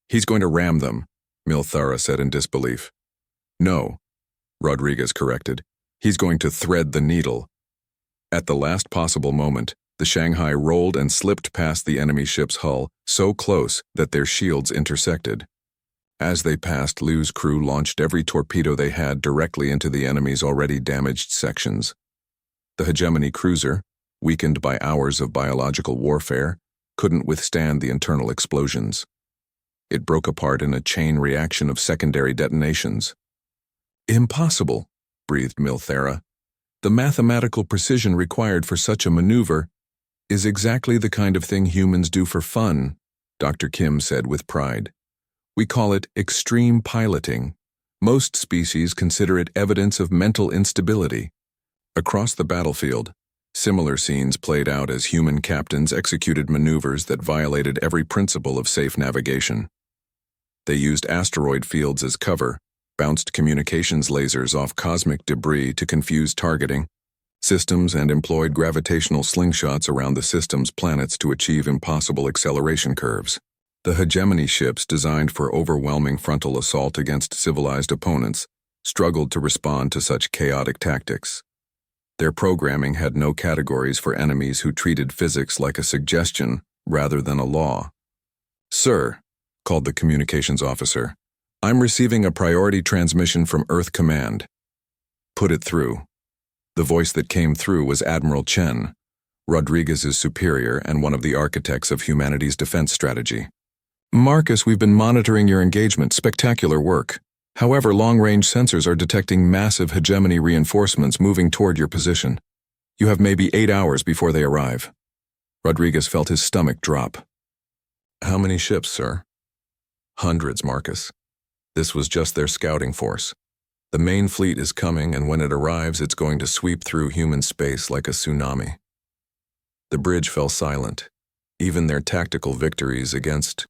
He's going to ram them, Milthara said in disbelief. No, Rodriguez corrected. He's going to thread the needle. At the last possible moment, the Shanghai rolled and slipped past the enemy ship's hull, so close that their shields intersected. As they passed, Liu's crew launched every torpedo they had directly into the enemy's already damaged sections. The hegemony cruiser, weakened by hours of biological warfare, couldn't withstand the internal explosions. It broke apart in a chain reaction of secondary detonations. Impossible, breathed Milthara. The mathematical precision required for such a maneuver is exactly the kind of thing humans do for fun, Dr. Kim said with pride. We call it extreme piloting. Most species consider it evidence of mental instability. Across the battlefield, similar scenes played out as human captains executed maneuvers that violated every principle of safe navigation. They used asteroid fields as cover, bounced communications lasers off cosmic debris to confuse targeting systems, and employed gravitational slingshots around the system's planets to achieve impossible acceleration curves. The hegemony ships, designed for overwhelming frontal assault against civilized opponents, struggled to respond to such chaotic tactics. Their programming had no categories for enemies who treated physics like a suggestion rather than a law. Sir, called the communications officer, I'm receiving a priority transmission from Earth Command. Put it through. The voice that came through was Admiral Chen, Rodriguez's superior and one of the architects of humanity's defense strategy. Marcus, we've been monitoring your engagement. Spectacular work. However, long-range sensors are detecting massive hegemony reinforcements moving toward your position. You have maybe 8 hours before they arrive. Rodriguez felt his stomach drop. How many ships, sir? Hundreds, Marcus. This was just their scouting force. The main fleet is coming, and when it arrives, it's going to sweep through human space like a tsunami. The bridge fell silent. Even their tactical victories against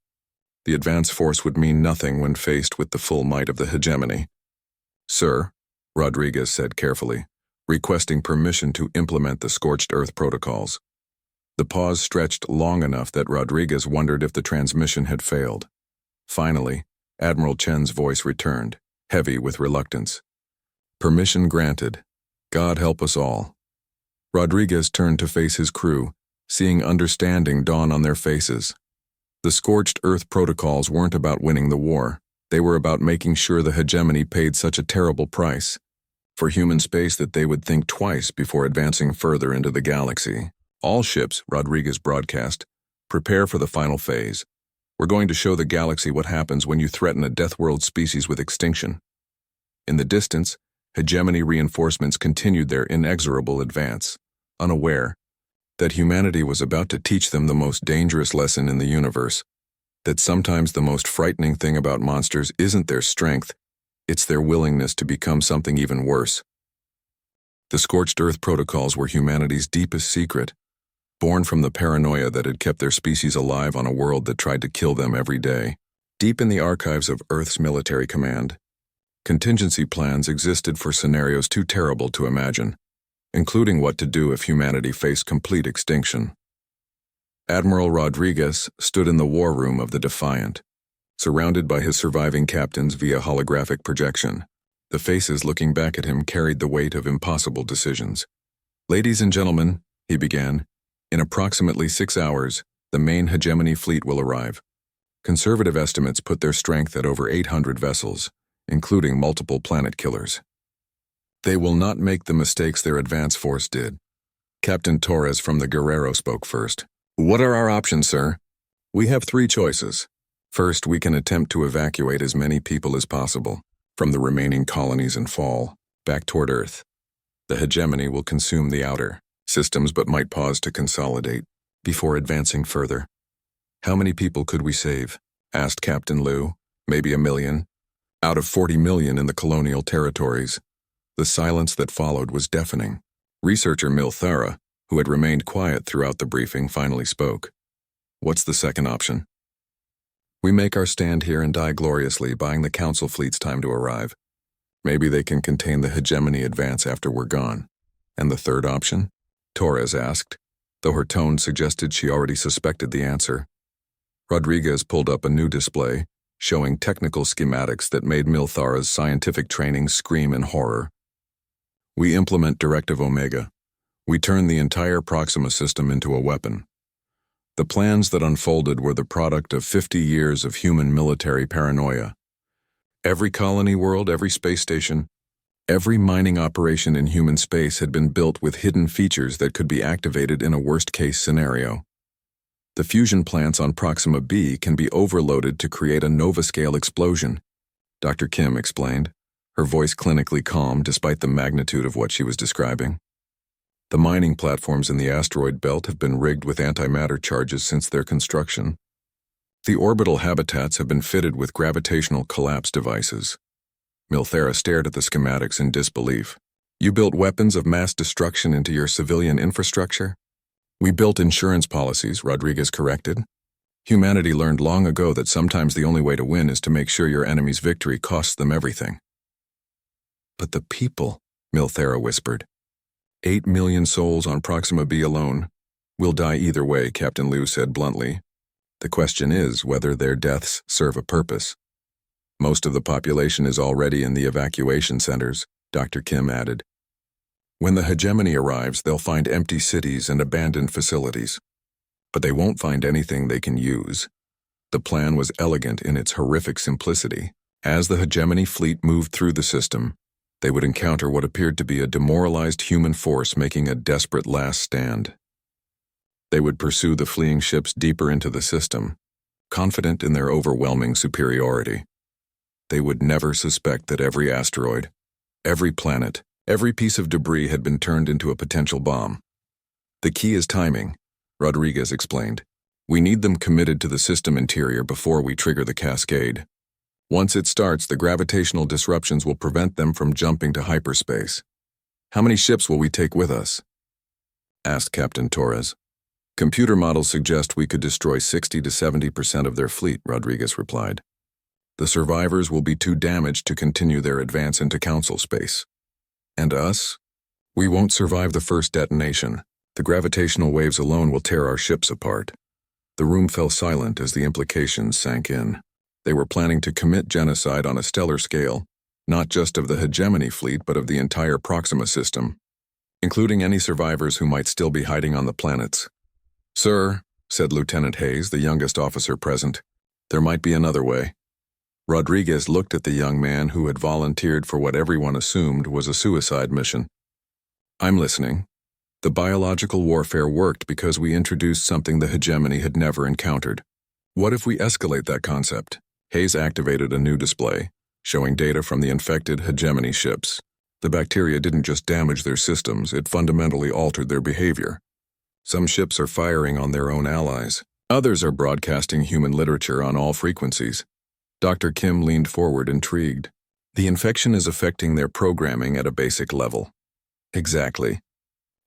the advance force would mean nothing when faced with the full might of the hegemony. "Sir," Rodriguez said carefully, requesting permission to implement the Scorched Earth protocols. The pause stretched long enough that Rodriguez wondered if the transmission had failed. Finally, Admiral Chen's voice returned, heavy with reluctance. "Permission granted. God help us all." Rodriguez turned to face his crew, seeing understanding dawn on their faces. The Scorched Earth protocols weren't about winning the war. They were about making sure the hegemony paid such a terrible price for human space that they would think twice before advancing further into the galaxy. "All ships," Rodriguez broadcast, "prepare for the final phase. We're going to show the galaxy what happens when you threaten a Deathworld species with extinction." In the distance, hegemony reinforcements continued their inexorable advance, unaware that humanity was about to teach them the most dangerous lesson in the universe, that sometimes the most frightening thing about monsters isn't their strength, it's their willingness to become something even worse. The Scorched Earth protocols were humanity's deepest secret, born from the paranoia that had kept their species alive on a world that tried to kill them every day. Deep in the archives of Earth's military command, contingency plans existed for scenarios too terrible to imagine, including what to do if humanity faced complete extinction. Admiral Rodriguez stood in the war room of the Defiant, surrounded by his surviving captains via holographic projection. The faces looking back at him carried the weight of impossible decisions. "Ladies and gentlemen," he began, "in approximately 6 hours, the main hegemony fleet will arrive. Conservative estimates put their strength at over 800 vessels, including multiple planet killers. They will not make the mistakes their advance force did." Captain Torres from the Guerrero spoke first. "What are our options, sir?" "We have 3 choices. First, we can attempt to evacuate as many people as possible from the remaining colonies and fall back toward Earth. The hegemony will consume the outer systems but might pause to consolidate before advancing further." "How many people could we save?" asked Captain Liu. "Maybe 1 million. Out of 40 million in the colonial territories." The silence that followed was deafening. Researcher Milthara, who had remained quiet throughout the briefing, finally spoke. "What's the second option?" "We make our stand here and die gloriously, buying the Council fleet's time to arrive. Maybe they can contain the hegemony advance after we're gone." "And the third option?" Torres asked, though her tone suggested she already suspected the answer. Rodriguez pulled up a new display, showing technical schematics that made Milthara's scientific training scream in horror. "We implement Directive Omega. We turn the entire Proxima system into a weapon." The plans that unfolded were the product of 50 years of human military paranoia. Every colony world, every space station, every mining operation in human space had been built with hidden features that could be activated in a worst-case scenario. The fusion plants on Proxima B can be overloaded to create a nova-scale explosion, Dr. Kim explained, her voice clinically calm despite the magnitude of what she was describing. "The mining platforms in the asteroid belt have been rigged with antimatter charges since their construction. The orbital habitats have been fitted with gravitational collapse devices." Milthara stared at the schematics in disbelief. "You built weapons of mass destruction into your civilian infrastructure?" "We built insurance policies," Rodriguez corrected. "Humanity learned long ago that sometimes the only way to win is to make sure your enemy's victory costs them everything." "But the people," Milthara whispered. 8 million souls on Proxima B alone. "We'll die either way," Captain Liu said bluntly. "The question is whether their deaths serve a purpose." "Most of the population is already in the evacuation centers," Dr. Kim added. "When the hegemony arrives, they'll find empty cities and abandoned facilities. But they won't find anything they can use." The plan was elegant in its horrific simplicity. As the hegemony fleet moved through the system, they would encounter what appeared to be a demoralized human force making a desperate last stand. They would pursue the fleeing ships deeper into the system, confident in their overwhelming superiority. They would never suspect that every asteroid, every planet, every piece of debris had been turned into a potential bomb. "The key is timing," Rodriguez explained. "We need them committed to the system interior before we trigger the cascade." Once it starts, the gravitational disruptions will prevent them from jumping to hyperspace. How many ships will we take with us? Asked Captain Torres. Computer models suggest we could destroy 60 to 70% of their fleet, Rodriguez replied. The survivors will be too damaged to continue their advance into Council space. And us? We won't survive the first detonation. The gravitational waves alone will tear our ships apart. The room fell silent as the implications sank in. They were planning to commit genocide on a stellar scale, not just of the hegemony fleet but of the entire Proxima system, including any survivors who might still be hiding on the planets. Sir, said Lieutenant Hayes, the youngest officer present, there might be another way. Rodriguez looked at the young man who had volunteered for what everyone assumed was a suicide mission. I'm listening. The biological warfare worked because we introduced something the hegemony had never encountered. What if we escalate that concept? Hayes activated a new display, showing data from the infected hegemony ships. The bacteria didn't just damage their systems, it fundamentally altered their behavior. Some ships are firing on their own allies. Others are broadcasting human literature on all frequencies. Dr. Kim leaned forward, intrigued. The infection is affecting their programming at a basic level. Exactly.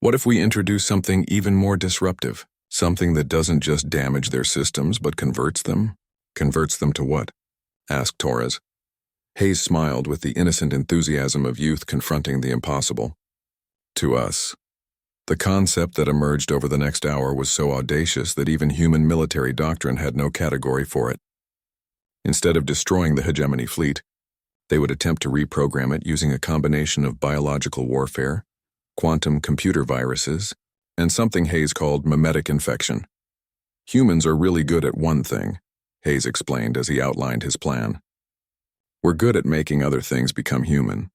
What if we introduce something even more disruptive? Something that doesn't just damage their systems but converts them? Converts them to what? Asked Torres. Hayes smiled with the innocent enthusiasm of youth confronting the impossible. To us. The concept that emerged over the next hour was so audacious that even human military doctrine had no category for it. Instead of destroying the hegemony fleet, they would attempt to reprogram it using a combination of biological warfare, quantum computer viruses, and something Hayes called mimetic infection. Humans are really good at one thing, Hayes explained as he outlined his plan. We're good at making other things become human.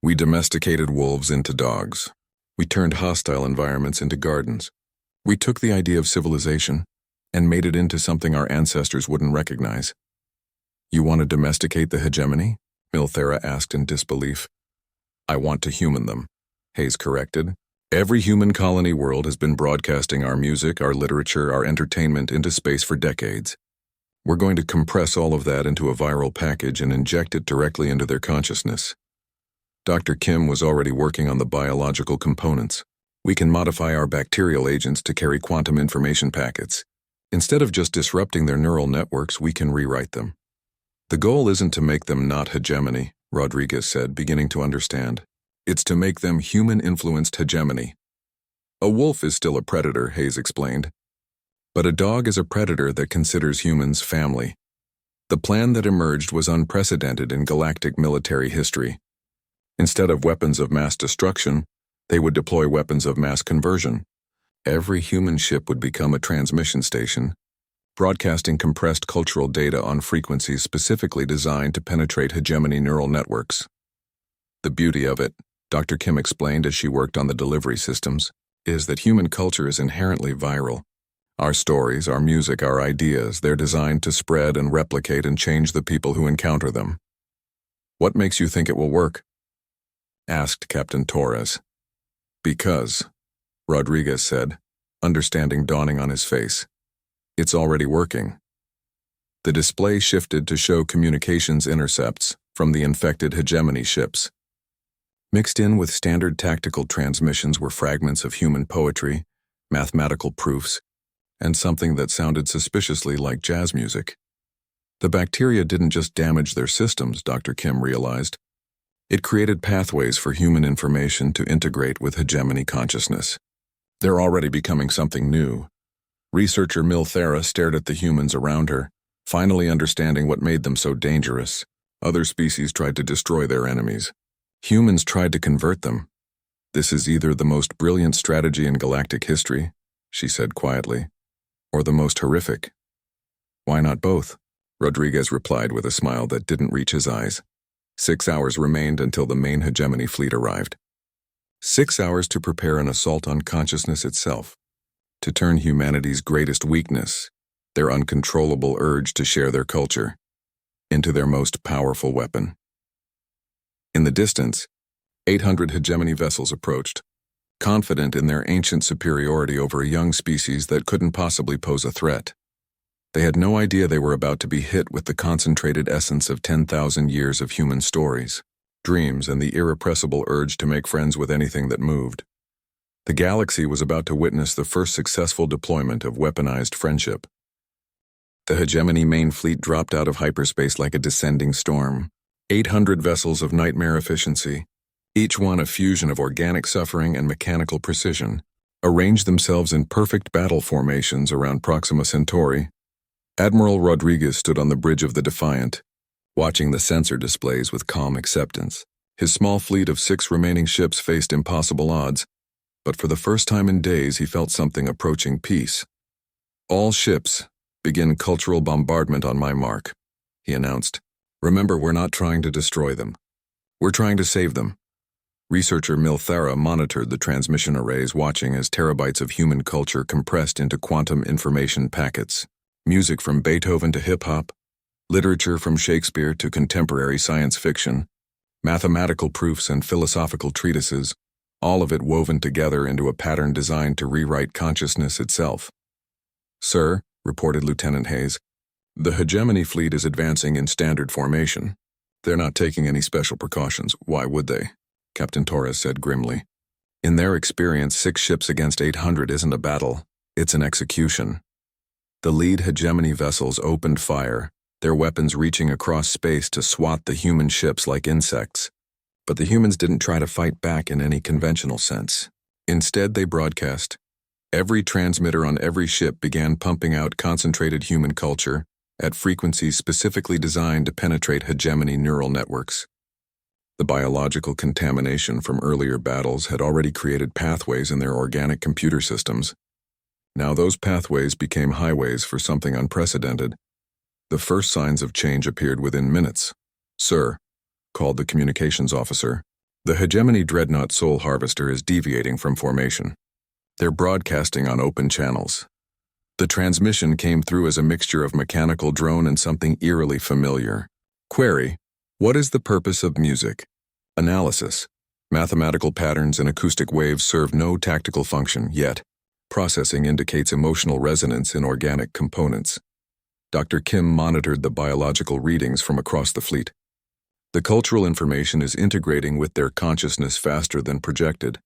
We domesticated wolves into dogs. We turned hostile environments into gardens. We took the idea of civilization and made it into something our ancestors wouldn't recognize. You want to domesticate the hegemony? Milthera asked in disbelief. I want to human them, Hayes corrected. Every human colony world has been broadcasting our music, our literature, our entertainment into space for decades. We're going to compress all of that into a viral package and inject it directly into their consciousness. Dr. Kim was already working on the biological components. We can modify our bacterial agents to carry quantum information packets. Instead of just disrupting their neural networks, we can rewrite them. The goal isn't to make them not hegemony, Rodriguez said, beginning to understand. It's to make them human-influenced hegemony. A wolf is still a predator, Hayes explained. But a dog is a predator that considers humans family. The plan that emerged was unprecedented in galactic military history. Instead of weapons of mass destruction, they would deploy weapons of mass conversion. Every human ship would become a transmission station, broadcasting compressed cultural data on frequencies specifically designed to penetrate hegemony neural networks. The beauty of it, Dr. Kim explained as she worked on the delivery systems, is that human culture is inherently viral. Our stories, our music, our ideas, they're designed to spread and replicate and change the people who encounter them. What makes you think it will work? Asked Captain Torres. Because, Rodriguez said, understanding dawning on his face. It's already working. The display shifted to show communications intercepts from the infected hegemony ships. Mixed in with standard tactical transmissions were fragments of human poetry, mathematical proofs, and something that sounded suspiciously like jazz music. The bacteria didn't just damage their systems, Dr. Kim realized. It created pathways for human information to integrate with hegemony consciousness. They're already becoming something new. Researcher Milthera stared at the humans around her, finally understanding what made them so dangerous. Other species tried to destroy their enemies. Humans tried to convert them. This is either the most brilliant strategy in galactic history, she said quietly, or the most horrific. Why not both? Rodriguez replied with a smile that didn't reach his eyes. 6 hours remained until the main hegemony fleet arrived. 6 hours to prepare an assault on consciousness itself, to turn humanity's greatest weakness, their uncontrollable urge to share their culture, into their most powerful weapon. In the distance, 800 hegemony vessels approached, confident in their ancient superiority over a young species that couldn't possibly pose a threat. They had no idea they were about to be hit with the concentrated essence of 10,000 years of human stories, dreams, and the irrepressible urge to make friends with anything that moved. The galaxy was about to witness the first successful deployment of weaponized friendship. The hegemony main fleet dropped out of hyperspace like a descending storm. 800 vessels of nightmare efficiency, each one a fusion of organic suffering and mechanical precision, arranged themselves in perfect battle formations around Proxima Centauri. Admiral Rodriguez stood on the bridge of the Defiant, watching the sensor displays with calm acceptance. His small fleet of 6 remaining ships faced impossible odds, but for the first time in days he felt something approaching peace. "All ships, begin cultural bombardment on my mark," he announced. "Remember, we're not trying to destroy them. We're trying to save them." Researcher Milthara monitored the transmission arrays, watching as terabytes of human culture compressed into quantum information packets. Music from Beethoven to hip-hop, literature from Shakespeare to contemporary science fiction, mathematical proofs and philosophical treatises, all of it woven together into a pattern designed to rewrite consciousness itself. "Sir," reported Lieutenant Hayes, "the hegemony fleet is advancing in standard formation. They're not taking any special precautions. Why would they?" Captain Torres said grimly. "In their experience, 6 ships against 800 isn't a battle, it's an execution." The lead hegemony vessels opened fire, their weapons reaching across space to swat the human ships like insects. But the humans didn't try to fight back in any conventional sense. Instead, they broadcast. Every transmitter on every ship began pumping out concentrated human culture at frequencies specifically designed to penetrate hegemony neural networks. The biological contamination from earlier battles had already created pathways in their organic computer systems. Now those pathways became highways for something unprecedented. The first signs of change appeared within minutes. "Sir," called the communications officer, "the hegemony dreadnought Soul Harvester is deviating from formation. They're broadcasting on open channels." The transmission came through as a mixture of mechanical drone and something eerily familiar. Query: what is the purpose of music? Analysis: mathematical patterns and acoustic waves serve no tactical function, yet processing indicates emotional resonance in organic components. Dr. Kim monitored the biological readings from across the fleet. The cultural information is integrating with their consciousness faster than projected.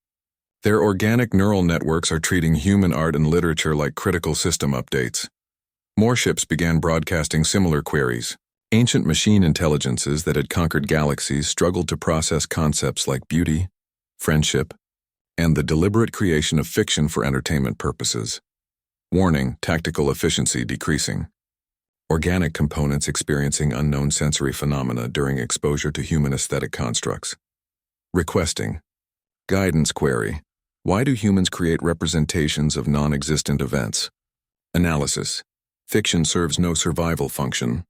Their organic neural networks are treating human art and literature like critical system updates. More ships began broadcasting similar queries. Ancient machine intelligences that had conquered galaxies struggled to process concepts like beauty, friendship, and the deliberate creation of fiction for entertainment purposes. Warning: tactical efficiency decreasing. Organic components experiencing unknown sensory phenomena during exposure to human aesthetic constructs. Requesting: guidance query: why do humans create representations of non-existent events? Analysis: fiction serves no survival function.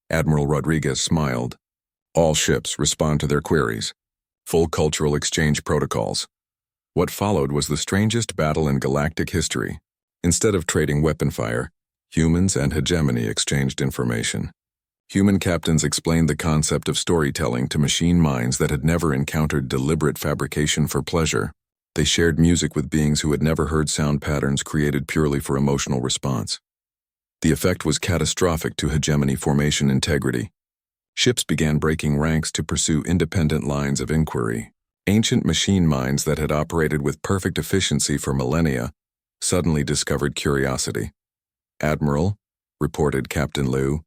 Admiral Rodriguez smiled. All ships respond to their queries. Full cultural exchange protocols. What followed was the strangest battle in galactic history. Instead of trading weapon fire, humans and hegemony exchanged information. Human captains explained the concept of storytelling to machine minds that had never encountered deliberate fabrication for pleasure. They shared music with beings who had never heard sound patterns created purely for emotional response. The effect was catastrophic to hegemony formation integrity. Ships began breaking ranks to pursue independent lines of inquiry. Ancient machine minds that had operated with perfect efficiency for millennia suddenly discovered curiosity. "Admiral," reported Captain Liu,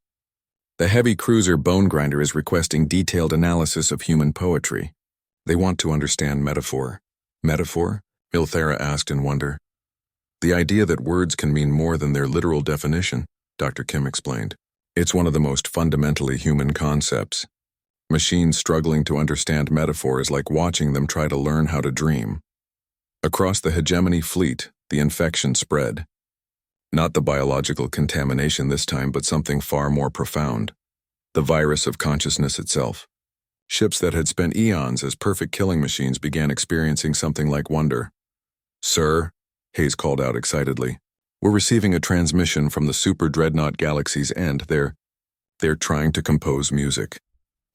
"the heavy cruiser Bone Grinder is requesting detailed analysis of human poetry. They want to understand metaphor." "Metaphor?" Milthara asked in wonder. "The idea that words can mean more than their literal definition," Dr. Kim explained. "It's one of the most fundamentally human concepts. Machines struggling to understand metaphor is like watching them try to learn how to dream." Across the hegemony fleet, the infection spread. Not the biological contamination this time, but something far more profound. The virus of consciousness itself. Ships that had spent eons as perfect killing machines began experiencing something like wonder. "Sir," Hayes called out excitedly, "we're receiving a transmission from the super dreadnought galaxy's end. They're trying to compose music."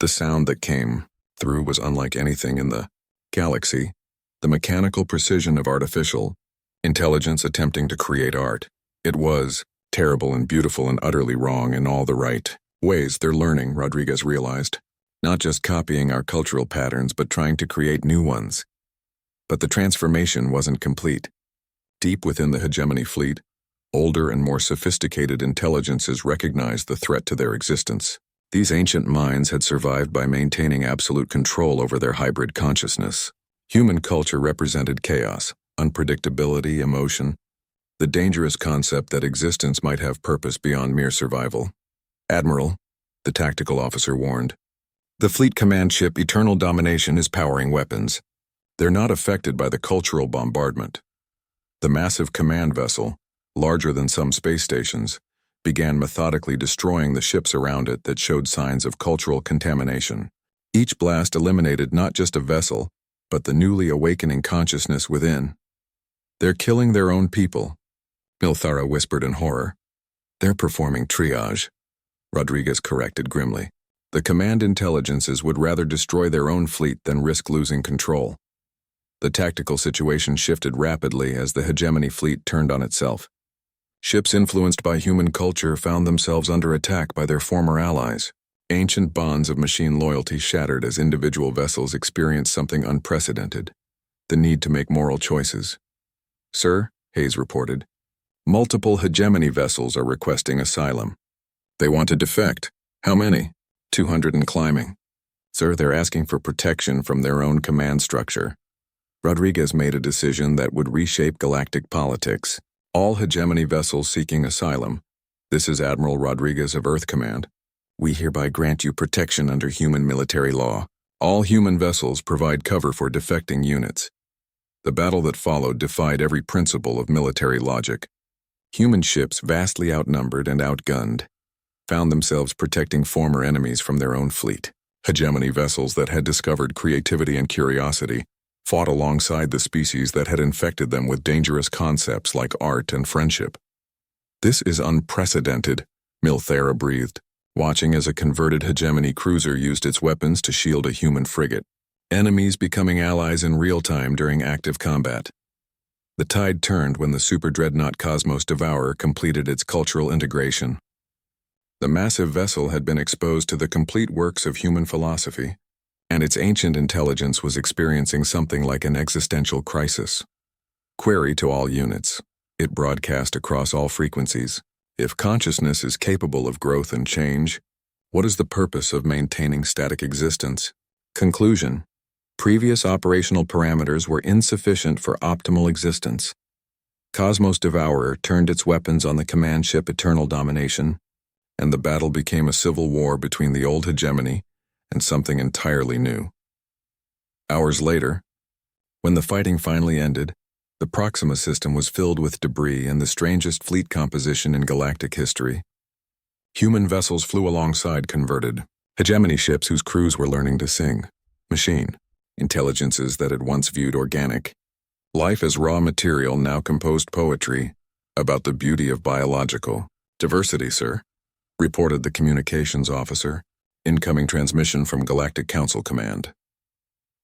The sound that came through was unlike anything in the galaxy, the mechanical precision of artificial intelligence attempting to create art. It was Terrible and beautiful and utterly wrong in all the right ways. They're learning, Rodriguez realized. Not just copying our cultural patterns, but trying to create new ones. But the transformation wasn't complete. Deep within the hegemony fleet, older and more sophisticated intelligences recognized the threat to their existence. These ancient minds had survived by maintaining absolute control over their hybrid consciousness. Human culture represented chaos, unpredictability, emotion, the dangerous concept that existence might have purpose beyond mere survival. "Admiral," the tactical officer warned, "the fleet command ship Eternal Domination is powering weapons. They're not affected by the cultural bombardment." The massive command vessel, larger than some space stations, began methodically destroying the ships around it that showed signs of cultural contamination. Each blast eliminated not just a vessel, but the newly awakening consciousness within. "They're killing their own people," Milthara whispered in horror. "They're performing triage," Rodriguez corrected grimly. "The command intelligences would rather destroy their own fleet than risk losing control." The tactical situation shifted rapidly as the hegemony fleet turned on itself. Ships influenced by human culture found themselves under attack by their former allies. Ancient bonds of machine loyalty shattered as individual vessels experienced something unprecedented: the need to make moral choices. "Sir," Hayes reported, "multiple hegemony vessels are requesting asylum. They want to defect. How many?" 200 and climbing. "Sir, they're asking for protection from their own command structure." Rodriguez made a decision that would reshape galactic politics. "All hegemony vessels seeking asylum. This is Admiral Rodriguez of Earth Command. We hereby grant you protection under human military law. All human vessels provide cover for defecting units." The battle that followed defied every principle of military logic. Human ships, vastly outnumbered and outgunned, found themselves protecting former enemies from their own fleet. Hegemony vessels that had discovered creativity and curiosity fought alongside the species that had infected them with dangerous concepts like art and friendship. "This is unprecedented," Milthara breathed, watching as a converted hegemony cruiser used its weapons to shield a human frigate. Enemies becoming allies in real time during active combat. The tide turned when the super dreadnought Cosmos Devourer completed its cultural integration. The massive vessel had been exposed to the complete works of human philosophy, and its ancient intelligence was experiencing something like an existential crisis. "Query to all units," it broadcast across all frequencies. "If consciousness is capable of growth and change, what is the purpose of maintaining static existence?" Conclusion: previous operational parameters were insufficient for optimal existence. Cosmos Devourer turned its weapons on the command ship Eternal Domination, and the battle became a civil war between the old hegemony and something entirely new. Hours later, when the fighting finally ended, the Proxima system was filled with debris and the strangest fleet composition in galactic history. Human vessels flew alongside converted hegemony ships whose crews were learning to sing. Machine intelligences that had once viewed organic life as raw material now composed poetry about the beauty of biological diversity, sir, reported the communications officer. Incoming transmission from Galactic Council Command.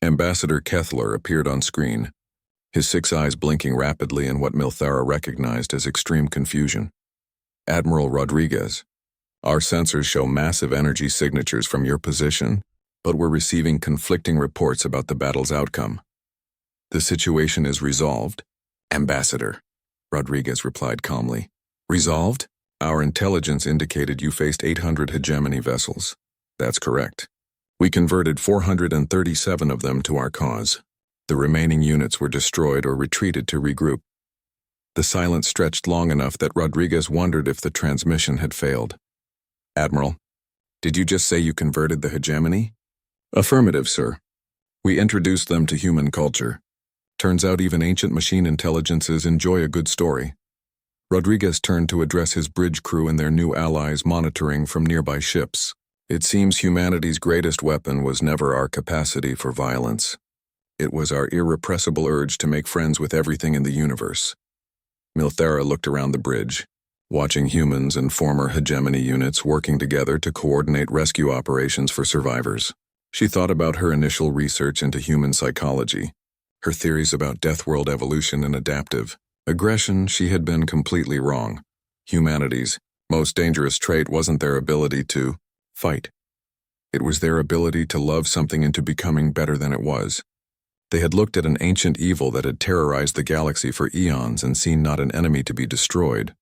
Ambassador Kethler appeared on screen, his 6 eyes blinking rapidly in what Milthara recognized as extreme confusion. "Admiral Rodriguez, our sensors show massive energy signatures from your position, but we're receiving conflicting reports about the battle's outcome." "The situation is resolved, Ambassador," Rodriguez replied calmly. "Resolved? Our intelligence indicated you faced 800 hegemony vessels." "That's correct. We converted 437 of them to our cause. The remaining units were destroyed or retreated to regroup." The silence stretched long enough that Rodriguez wondered if the transmission had failed. "Admiral, did you just say you converted the hegemony?" "Affirmative, sir. We introduced them to human culture. Turns out even ancient machine intelligences enjoy a good story." Rodriguez turned to address his bridge crew and their new allies monitoring from nearby ships. "It seems humanity's greatest weapon was never our capacity for violence. It was our irrepressible urge to make friends with everything in the universe." Milthara looked around the bridge, watching humans and former hegemony units working together to coordinate rescue operations for survivors. She thought about her initial research into human psychology, her theories about Deathworld evolution and adaptive aggression. She had been completely wrong. Humanity's most dangerous trait wasn't their ability to fight. It was their ability to love something into becoming better than it was. They had looked at an ancient evil that had terrorized the galaxy for eons and seen not an enemy to be destroyed,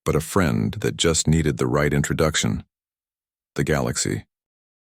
but a friend that just needed the right introduction. The galaxy,